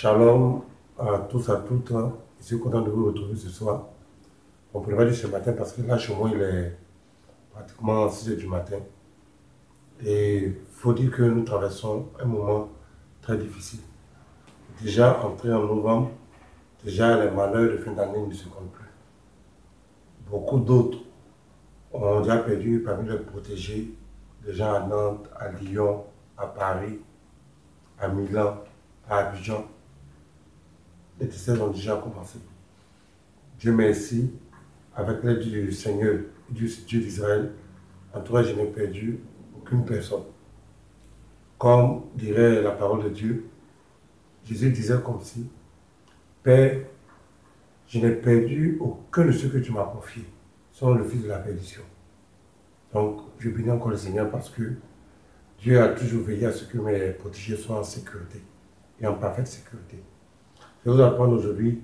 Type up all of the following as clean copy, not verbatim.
Shalom à tous, à toutes. Je suis content de vous retrouver ce soir. On pourrait dire ce matin parce que là, chez moi, il est pratiquement 6 heures du matin. Et il faut dire que nous traversons un moment très difficile. Déjà entré en novembre, déjà les malheurs de fin d'année ne se comptent plus. Beaucoup d'autres ont déjà perdu parmi les protégés, des gens à Nantes, à Lyon, à Paris, à Milan, à Abidjan. Les décès ont déjà commencé. Dieu merci, avec l'aide du Seigneur et du Dieu d'Israël, en tout cas, je n'ai perdu aucune personne. Comme dirait la parole de Dieu, Jésus disait comme si, Père, je n'ai perdu aucun de ceux que tu m'as confiés, sont le fils de la perdition. Donc, je bénis encore le Seigneur parce que Dieu a toujours veillé à ce que mes protégés soient en sécurité et en parfaite sécurité. Je vais vous apprendre aujourd'hui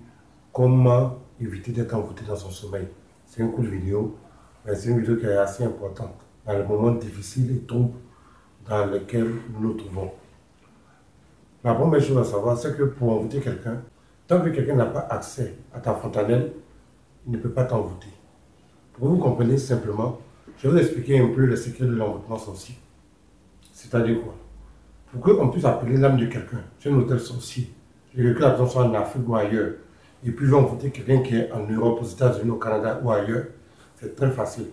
comment éviter d'être envoûté dans son sommeil. C'est une courte vidéo, mais c'est une vidéo qui est assez importante dans les moments difficiles et troubles dans lesquels nous nous trouvons. La première chose à savoir, c'est que pour envoûter quelqu'un, tant que quelqu'un n'a pas accès à ta fontanelle, il ne peut pas t'envoûter. Pour que vous compreniez simplement, je vais vous expliquer un peu le secret de l'envoûtement sorcier. C'est-à-dire quoi? Pour qu'on puisse appeler l'âme de quelqu'un, c'est un hôtel sorcier. Que la personne soit en Afrique ou ailleurs, et puis vont envoûter quelqu'un qui est en Europe, aux États-Unis, au Canada ou ailleurs, c'est très facile.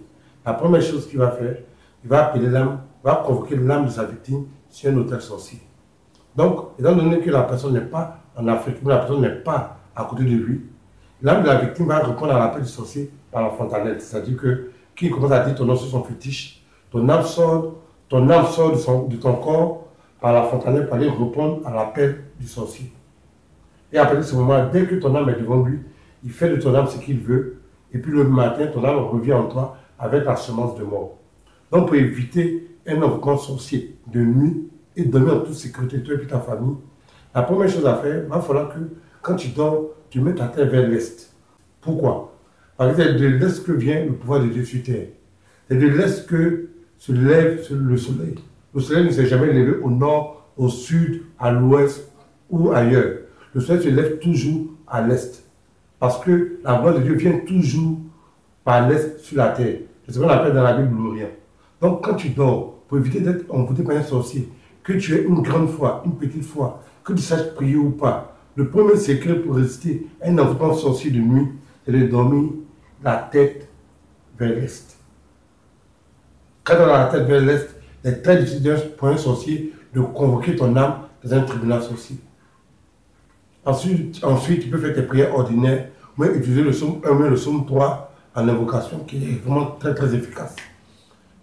La première chose qu'il va faire, il va appeler l'âme, va convoquer l'âme de sa victime sur un hôtel sorcier. Donc, étant donné que la personne n'est pas en Afrique, ou la personne n'est pas à côté de lui, l'âme de la victime va répondre à l'appel du sorcier par la fontanelle. C'est-à-dire que, qui commence à dire ton nom sur son fétiche, ton âme sort de ton corps par la fontanelle pour aller répondre à l'appel du sorcier. Et à partir de ce moment, dès que ton âme est devant lui, il fait de ton âme ce qu'il veut. Et puis le matin, ton âme revient en toi avec la semence de mort. Donc pour éviter un envoûtement sorcier de nuit et dormir en toute sécurité, toi et puis ta famille, la première chose à faire, il va falloir que quand tu dors, tu mets ta tête vers l'est. Pourquoi? Parce que c'est de l'est que vient le pouvoir de Dieu sur terre. C'est de l'est que se lève le soleil. Le soleil ne s'est jamais levé au nord, au sud, à l'ouest ou ailleurs. Le soleil se lève toujours à l'est. Parce que la gloire de Dieu vient toujours par l'est sur la terre. C'est ce qu'on appelle dans la Bible l'Orient. Donc quand tu dors, pour éviter d'être envoûté par un sorcier, que tu aies une grande foi, une petite foi, que tu saches prier ou pas, le premier secret pour résister à un envoûtement sorcier de nuit, c'est de dormir la tête vers l'est. Quand tu as la tête vers l'est, c'est très difficile pour un sorcier de convoquer ton âme dans un tribunal sorcier. Ensuite, tu peux faire tes prières ordinaires, mais utiliser le psaume 1, le psaume 3 en invocation, qui est vraiment très très efficace.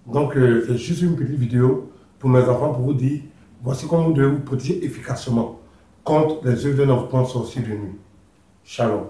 Donc, c'est juste une petite vidéo pour mes enfants, pour vous dire, voici comment vous devez vous protéger efficacement contre les œuvres d'un envoûtement sorcier de nuit. Shalom.